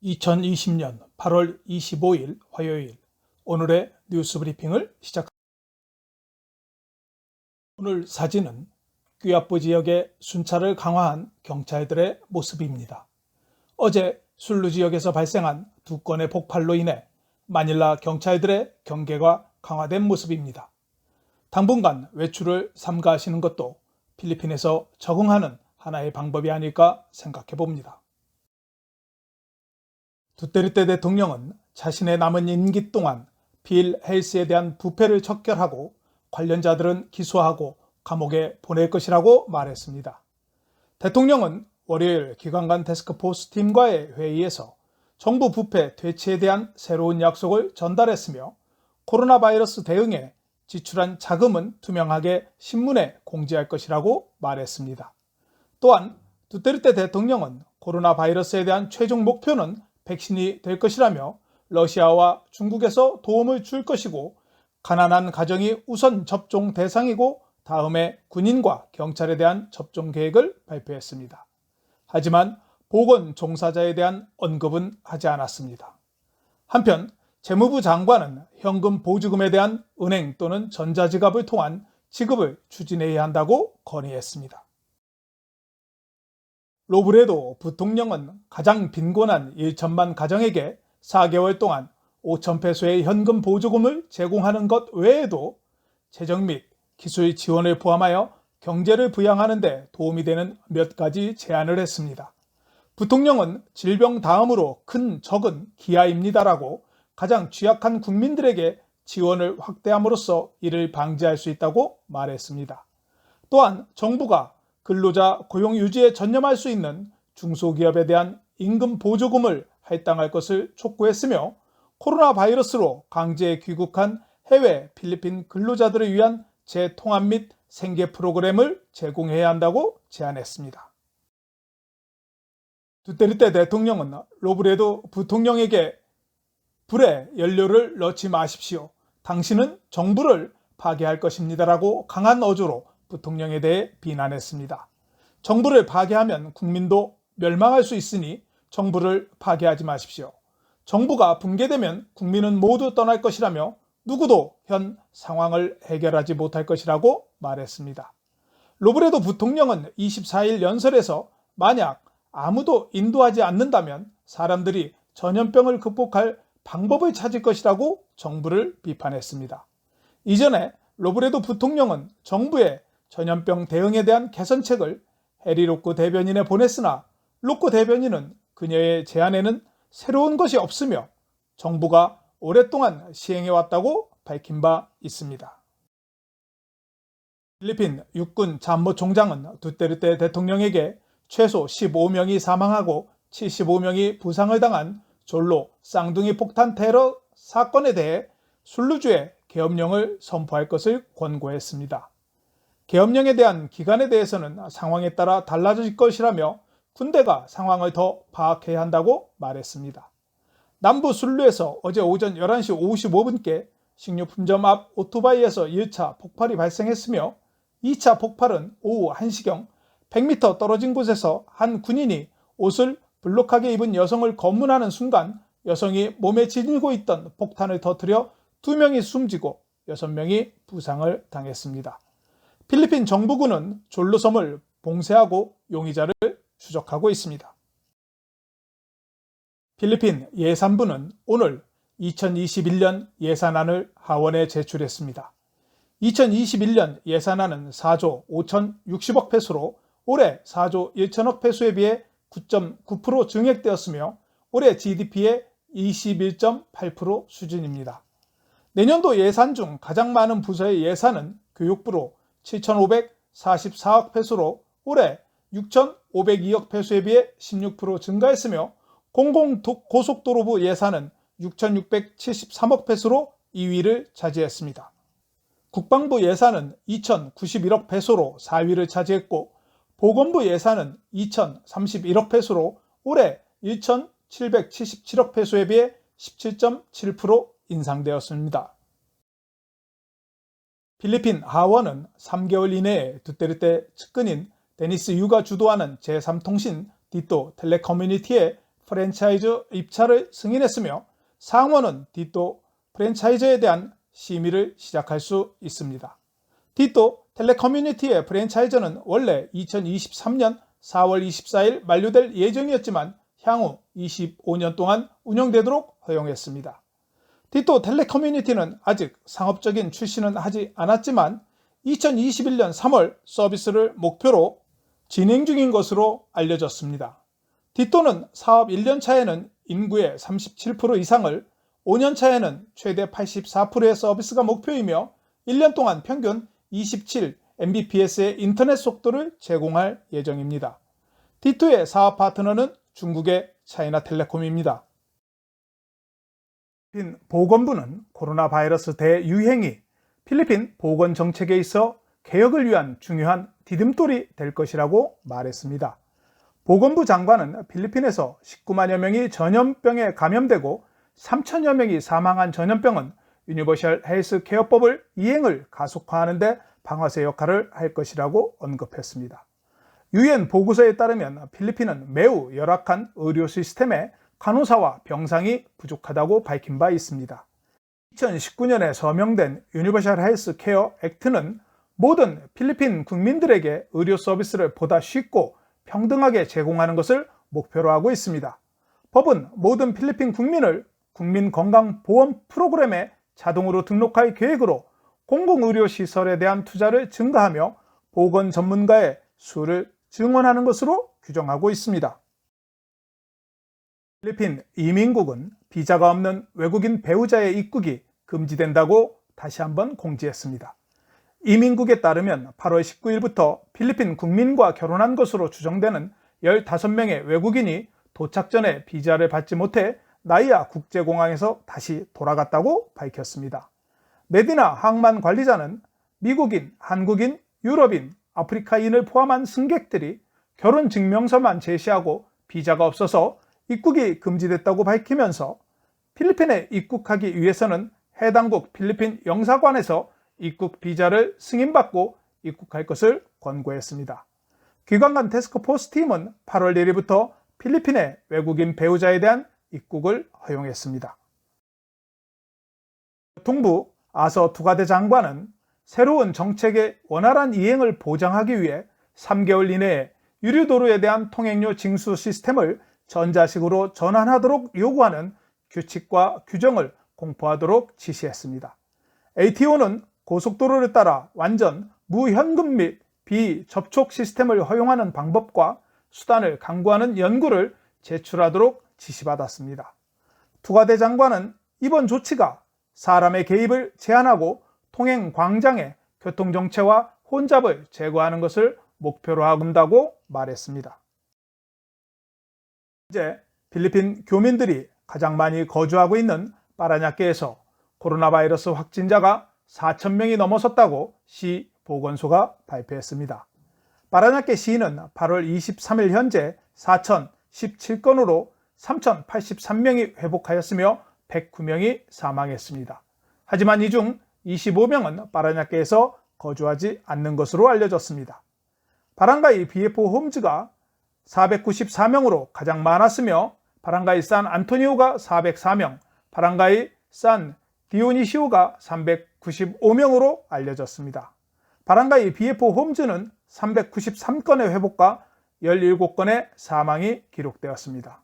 2020년 8월 25일 화요일 오늘의 뉴스 브리핑을 시작합니다. 오늘 사진은 귀압부 지역의 순찰을 강화한 경찰들의 모습입니다. 어제 술루 지역에서 발생한 두 건의 폭발로 인해 마닐라 경찰들의 경계가 강화된 모습입니다. 당분간 외출을 삼가하시는 것도 필리핀에서 적응하는 하나의 방법이 아닐까 생각해 봅니다. 두테르테 대통령은 자신의 남은 임기 동안 빌 헬스에 대한 부패를 척결하고 관련자들은 기소하고 감옥에 보낼 것이라고 말했습니다. 대통령은 월요일 기관간 태스크포스 팀과의 회의에서 정부 부패 퇴치에 대한 새로운 약속을 전달했으며 코로나 바이러스 대응에 지출한 자금은 투명하게 신문에 공지할 것이라고 말했습니다. 또한 두테르테 대통령은 코로나 바이러스에 대한 최종 목표는 백신이 될 것이라며 러시아와 중국에서 도움을 줄 것이고 가난한 가정이 우선 접종 대상이고 다음에 군인과 경찰에 대한 접종 계획을 발표했습니다. 하지만 보건 종사자에 대한 언급은 하지 않았습니다. 한편 재무부 장관은 현금 보조금에 대한 은행 또는 전자지갑을 통한 지급을 추진해야 한다고 건의했습니다. 로브레도 부통령은 가장 빈곤한 1천만 가정에게 4개월 동안 5천 페소의 현금 보조금을 제공하는 것 외에도 재정 및 기술 지원을 포함하여 경제를 부양하는 데 도움이 되는 몇 가지 제안을 했습니다. 부통령은 질병 다음으로 큰 적은 기아입니다라고 가장 취약한 국민들에게 지원을 확대함으로써 이를 방지할 수 있다고 말했습니다. 또한 정부가 근로자 고용 유지에 전념할 수 있는 중소기업에 대한 임금 보조금을 할당할 것을 촉구했으며 코로나 바이러스로 강제 귀국한 해외 필리핀 근로자들을 위한 재통합 및 생계 프로그램을 제공해야 한다고 제안했습니다. 두테르테 대통령은 로브레도 부통령에게 불에 연료를 넣지 마십시오. 당신은 정부를 파괴할 것입니다라고 강한 어조로 부통령에 대해 비난했습니다. 정부를 파괴하면 국민도 멸망할 수 있으니 정부를 파괴하지 마십시오. 정부가 붕괴되면 국민은 모두 떠날 것이라며 누구도 현 상황을 해결하지 못할 것이라고 말했습니다. 로브레도 부통령은 24일 연설에서 만약 아무도 인도하지 않는다면 사람들이 전염병을 극복할 방법을 찾을 것이라고 정부를 비판했습니다. 이전에 로브레도 부통령은 정부의 전염병 대응에 대한 개선책을 해리 로코 대변인에 보냈으나 로코 대변인은 그녀의 제안에는 새로운 것이 없으며 정부가 오랫동안 시행해왔다고 밝힌 바 있습니다. 필리핀 육군 참모총장은 두테르테 대통령에게 최소 15명이 사망하고 75명이 부상을 당한 졸로 쌍둥이 폭탄 테러 사건에 대해 술루주의 계엄령을 선포할 것을 권고했습니다. 계엄령에 대한 기간에 대해서는 상황에 따라 달라질 것이라며 군대가 상황을 더 파악해야 한다고 말했습니다. 남부 술루에서 어제 오전 11시 55분께 식료품점 앞 오토바이에서 1차 폭발이 발생했으며 2차 폭발은 오후 1시경 100m 떨어진 곳에서 한 군인이 옷을 블록하게 입은 여성을 검문하는 순간 여성이 몸에 지니고 있던 폭탄을 터뜨려 2명이 숨지고 6명이 부상을 당했습니다. 필리핀 정부군은 졸로섬을 봉쇄하고 용의자를 추적하고 있습니다. 필리핀 예산부는 오늘 2021년 예산안을 하원에 제출했습니다. 2021년 예산안은 4조 5,060억 페소로 올해 4조 1천억 페소에 비해 9.9% 증액되었으며 올해 GDP의 21.8% 수준입니다. 내년도 예산 중 가장 많은 부서의 예산은 교육부로 7,544억 페소로 올해 6,502억 페소에 비해 16% 증가했으며 공공고속도로부 예산은 6,673억 페소로 2위를 차지했습니다. 국방부 예산은 2,091억 페소로 4위를 차지했고 보건부 예산은 2,031억 페소로 올해 1,777억 페소에 비해 17.7% 인상되었습니다. 필리핀 하원은 3개월 이내에 두테르테 측근인 데니스 유가 주도하는 제3통신 디또 텔레커뮤니티의 프랜차이즈 입찰을 승인했으며 상원은 디또 프랜차이즈에 대한 심의를 시작할 수 있습니다. 디또 텔레커뮤니티의 프랜차이즈는 원래 2023년 4월 24일 만료될 예정이었지만 향후 25년 동안 운영되도록 허용했습니다. 디또 텔레커뮤니티는 아직 상업적인 출시는 하지 않았지만 2021년 3월 서비스를 목표로 진행 중인 것으로 알려졌습니다. 디또는 사업 1년 차에는 인구의 37% 이상을, 5년 차에는 최대 84%의 서비스가 목표이며 1년 동안 평균 27 Mbps의 인터넷 속도를 제공할 예정입니다. 디또의 사업 파트너는 중국의 차이나텔레콤입니다. 필리핀 보건부는 코로나 바이러스 대유행이 필리핀 보건 정책에 있어 개혁을 위한 중요한 디딤돌이 될 것이라고 말했습니다. 보건부 장관은 필리핀에서 19만여 명이 전염병에 감염되고 3천여 명이 사망한 전염병은 유니버셜 헬스 케어법을 이행을 가속화하는 데 방아쇠 역할을 할 것이라고 언급했습니다. 유엔 보고서에 따르면 필리핀은 매우 열악한 의료 시스템에 간호사와 병상이 부족하다고 밝힌 바 있습니다. 2019년에 서명된 유니버셜 헬스 케어 액트는 모든 필리핀 국민들에게 의료 서비스를 보다 쉽고 평등하게 제공하는 것을 목표로 하고 있습니다. 법은 모든 필리핀 국민을 국민건강보험 프로그램에 자동으로 등록할 계획으로 공공의료시설에 대한 투자를 증가하며 보건 전문가의 수를 증원하는 것으로 규정하고 있습니다. 필리핀 이민국은 비자가 없는 외국인 배우자의 입국이 금지된다고 다시 한번 공지했습니다. 이민국에 따르면 8월 19일부터 필리핀 국민과 결혼한 것으로 추정되는 15명의 외국인이 도착 전에 비자를 받지 못해 나이아 국제공항에서 다시 돌아갔다고 밝혔습니다. 메디나 항만 관리자는 미국인, 한국인, 유럽인, 아프리카인을 포함한 승객들이 결혼 증명서만 제시하고 비자가 없어서 입국이 금지됐다고 밝히면서 필리핀에 입국하기 위해서는 해당국 필리핀 영사관에서 입국 비자를 승인받고 입국할 것을 권고했습니다. 기관 간 태스크포스 팀은 8월 1일부터 필리핀의 외국인 배우자에 대한 입국을 허용했습니다. 교통부 아서 투가대 장관은 새로운 정책의 원활한 이행을 보장하기 위해 3개월 이내에 유류도로에 대한 통행료 징수 시스템을 전자식으로 전환하도록 요구하는 규칙과 규정을 공포하도록 지시했습니다. ATO는 고속도로를 따라 완전 무현금 및 비접촉 시스템을 허용하는 방법과 수단을 강구하는 연구를 제출하도록 지시받았습니다. 투가대 장관은 이번 조치가 사람의 개입을 제한하고 통행 광장의 교통정체와 혼잡을 제거하는 것을 목표로 한다고 말했습니다. 현재 필리핀 교민들이 가장 많이 거주하고 있는 파라냐케에서 코로나 바이러스 확진자가 4,000명이 넘어섰다고 시 보건소가 발표했습니다. 파라냐케 시는 8월 23일 현재 4,017건으로 3,083명이 회복하였으며 109명이 사망했습니다. 하지만 이 중 25명은 파라냐케에서 거주하지 않는 것으로 알려졌습니다. 바랑가이 BF 홈즈가 494명으로 가장 많았으며 바랑가이 산 안토니오가 404명, 바랑가이 산 디오니시오가 395명으로 알려졌습니다. 바랑가이 BF 홈즈는 393건의 회복과 17건의 사망이 기록되었습니다.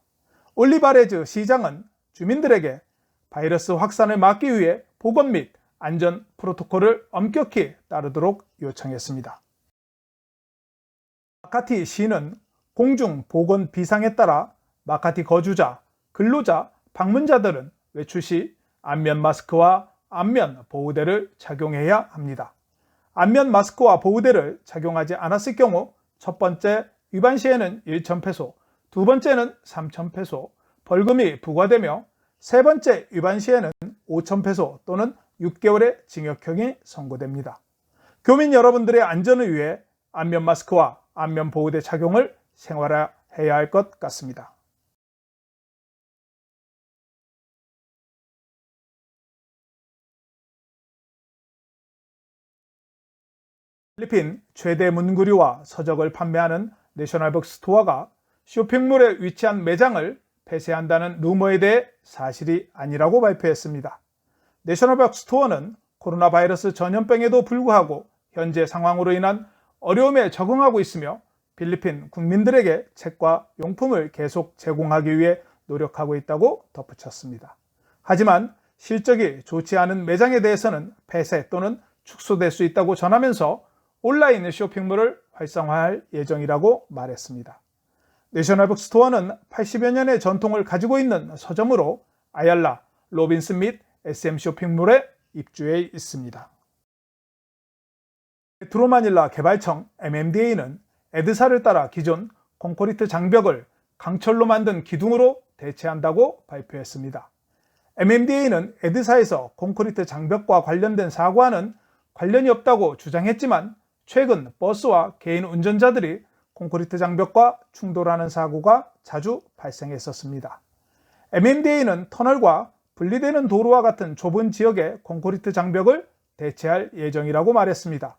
올리바레즈 시장은 주민들에게 바이러스 확산을 막기 위해 보건 및 안전 프로토콜을 엄격히 따르도록 요청했습니다. 마카티 시는 공중 보건 비상에 따라 마카티 거주자, 근로자, 방문자들은 외출 시 안면 마스크와 안면 보호대를 착용해야 합니다. 안면 마스크와 보호대를 착용하지 않았을 경우 첫 번째 위반 시에는 1,000페소, 두 번째는 3,000페소 벌금이 부과되며 세 번째 위반 시에는 5,000페소 또는 6개월의 징역형이 선고됩니다. 교민 여러분들의 안전을 위해 안면 마스크와 안면 보호대 착용을 생활해야 할 것 같습니다. 필리핀 최대 문구류와 서적을 판매하는 내셔널북 스토어가 쇼핑몰에 위치한 매장을 폐쇄한다는 루머에 대해 사실이 아니라고 발표했습니다. 내셔널북 스토어는 코로나 바이러스 전염병에도 불구하고 현재 상황으로 인한 어려움에 적응하고 있으며 필리핀 국민들에게 책과 용품을 계속 제공하기 위해 노력하고 있다고 덧붙였습니다. 하지만 실적이 좋지 않은 매장에 대해서는 폐쇄 또는 축소될 수 있다고 전하면서 온라인 쇼핑몰을 활성화할 예정이라고 말했습니다. 내셔널북 스토어는 80여 년의 전통을 가지고 있는 서점으로 아얄라, 로빈슨 및 SM 쇼핑몰에 입주해 있습니다. 메트로마닐라 개발청 MMDA는 에드사를 따라 기존 콘크리트 장벽을 강철로 만든 기둥으로 대체한다고 발표했습니다. MMDA는 에드사에서 콘크리트 장벽과 관련된 사고와는 관련이 없다고 주장했지만 최근 버스와 개인 운전자들이 콘크리트 장벽과 충돌하는 사고가 자주 발생했었습니다. MMDA는 터널과 분리되는 도로와 같은 좁은 지역의 콘크리트 장벽을 대체할 예정이라고 말했습니다.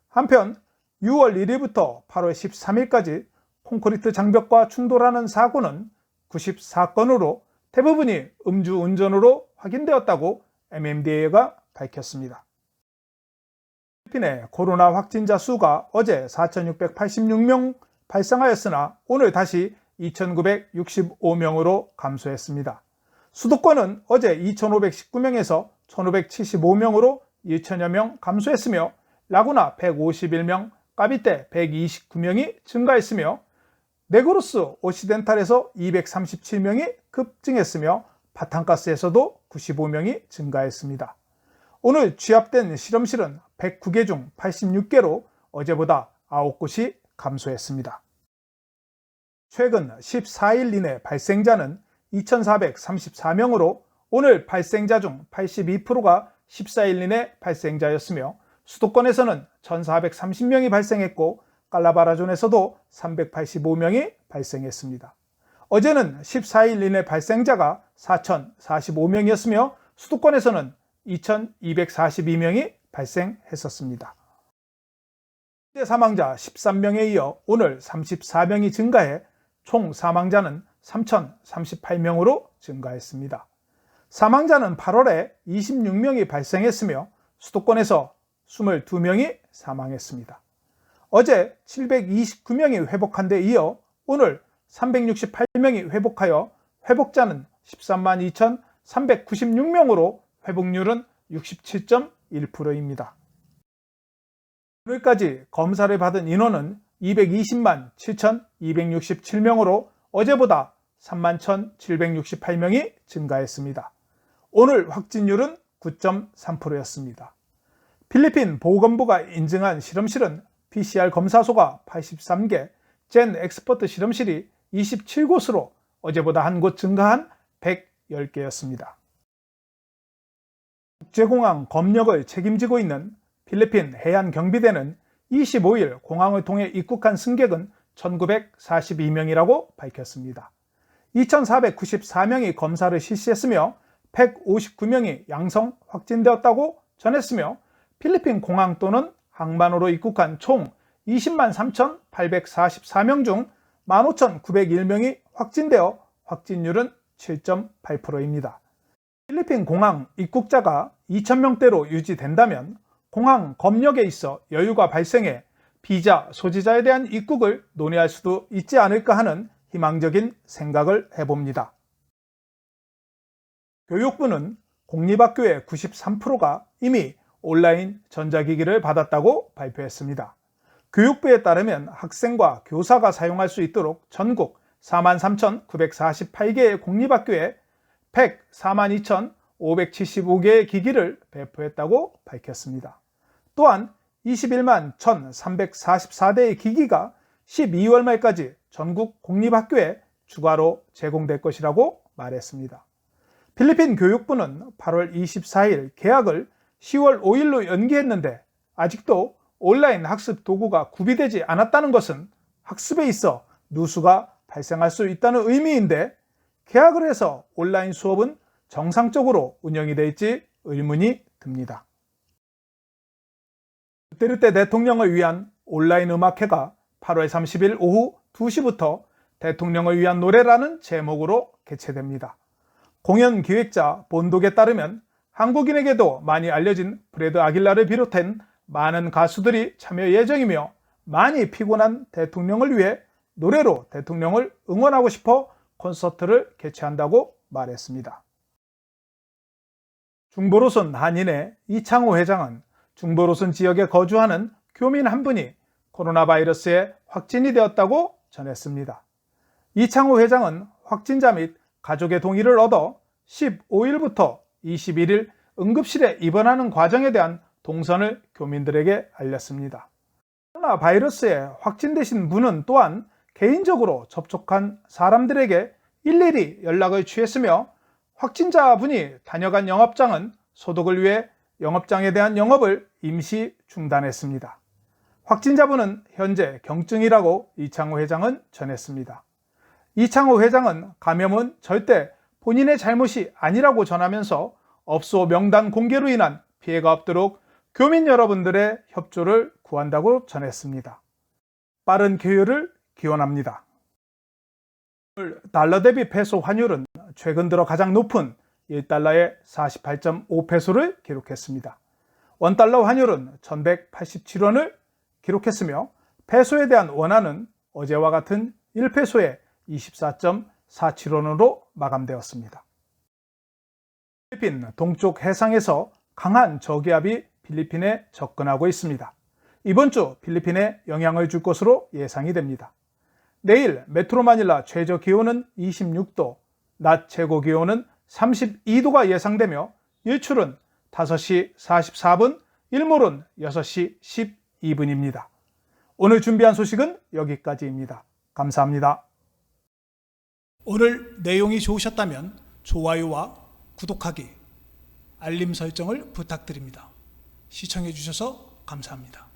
한편 6월 1일부터 8월 13일까지 콘크리트 장벽과 충돌하는 사고는 94건으로 대부분이 음주운전으로 확인되었다고 MMDA가 밝혔습니다. 필리핀의 코로나 확진자 수가 어제 4,686명 발생하였으나 오늘 다시 2,965명으로 감소했습니다. 수도권은 어제 2,519명에서 1,575명으로 1,000여 명 감소했으며 라구나 151명, 까비떼 129명이 증가했으며 네그로스 오시덴탈에서 237명이 급증했으며 바탕가스에서도 95명이 증가했습니다. 오늘 취합된 실험실은 109개 중 86개로 어제보다 9곳이 감소했습니다. 최근 14일 이내 발생자는 2,434명으로 오늘 발생자 중 82%가 14일 이내 발생자였으며 수도권에서는 1,430명이 발생했고 칼라바라존에서도 385명이 발생했습니다. 어제는 14일 이내 발생자가 4,045명이었으며 수도권에서는 2,242명이 발생했었습니다. 사망자 13명에 이어 오늘 34명이 증가해 총 사망자는 3,038명으로 증가했습니다. 사망자는 8월에 26명이 발생했으며 수도권에서 22명이 사망했습니다. 어제 729명이 회복한 데 이어 오늘 368명이 회복하여 회복자는 13만 2,396명으로 회복률은 67.1%입니다. 오늘까지 검사를 받은 인원은 220만 7,267명으로 어제보다 3만 1,768명이 증가했습니다. 오늘 확진율은 9.3%였습니다. 필리핀 보건부가 인증한 실험실은 PCR 검사소가 83개, 젠 엑스퍼트 실험실이 27곳으로 어제보다 한 곳 증가한 110개였습니다. 국제공항 검역을 책임지고 있는 필리핀 해안경비대는 25일 공항을 통해 입국한 승객은 1,942명이라고 밝혔습니다. 2,494명이 검사를 실시했으며 159명이 양성 확진되었다고 전했으며 필리핀 공항 또는 항만으로 입국한 총 20만 3,844명 중 15,901명이 확진되어 확진율은 7.8%입니다. 필리핀 공항 입국자가 2,000명대로 유지된다면 공항 검역에 있어 여유가 발생해 비자 소지자에 대한 입국을 논의할 수도 있지 않을까 하는 희망적인 생각을 해봅니다. 교육부는 공립학교의 93%가 이미 온라인 전자기기를 받았다고 발표했습니다. 교육부에 따르면 학생과 교사가 사용할 수 있도록 전국 43,948개의 공립학교에 142,575개의 기기를 배포했다고 밝혔습니다. 또한 21만 1,344대의 기기가 12월 말까지 전국 공립학교에 추가로 제공될 것이라고 말했습니다. 필리핀 교육부는 8월 24일 개학을 10월 5일로 연기했는데 아직도 온라인 학습 도구가 구비되지 않았다는 것은 학습에 있어 누수가 발생할 수 있다는 의미인데 개학을 해서 온라인 수업은 정상적으로 운영이 될지 의문이 듭니다. 두테르테 대통령을 위한 온라인 음악회가 8월 30일 오후 2시부터 대통령을 위한 노래라는 제목으로 개최됩니다. 공연 기획자 본독에 따르면 한국인에게도 많이 알려진 브래드 아길라를 비롯한 많은 가수들이 참여 예정이며 많이 피곤한 대통령을 위해 노래로 대통령을 응원하고 싶어 콘서트를 개최한다고 말했습니다. 중보로선 한인의 이창호 회장은 중보로선 지역에 거주하는 교민 한 분이 코로나 바이러스에 확진이 되었다고 전했습니다. 이창호 회장은 확진자 및 가족의 동의를 얻어 15일부터 21일 응급실에 입원하는 과정에 대한 동선을 교민들에게 알렸습니다. 코로나 바이러스에 확진되신 분은 또한 개인적으로 접촉한 사람들에게 일일이 연락을 취했으며 확진자분이 다녀간 영업장은 소독을 위해 영업장에 대한 영업을 임시 중단했습니다. 확진자분은 현재 경증이라고 이창호 회장은 전했습니다. 이창호 회장은 감염은 절대 본인의 잘못이 아니라고 전하면서 업소 명단 공개로 인한 피해가 없도록 교민 여러분들의 협조를 구한다고 전했습니다. 빠른 개요를 기원합니다. 달러 대비 페소 환율은 최근 들어 가장 높은 1달러에 48.5페소를 기록했습니다. 원달러 환율은 1187원을 기록했으며 페소에 대한 원화는 어제와 같은 1페소에 24.47원으로 마감되었습니다. 필리핀 동쪽 해상에서 강한 저기압이 필리핀에 접근하고 있습니다. 이번 주 필리핀에 영향을 줄 것으로 예상이 됩니다. 내일 메트로 마닐라 최저 기온은 26도, 낮 최고 기온은 32도가 예상되며 일출은 5시 44분, 일몰은 6시 12분입니다. 오늘 준비한 소식은 여기까지입니다. 감사합니다. 오늘 내용이 좋으셨다면 좋아요와 구독하기, 알림 설정을 부탁드립니다. 시청해 주셔서 감사합니다.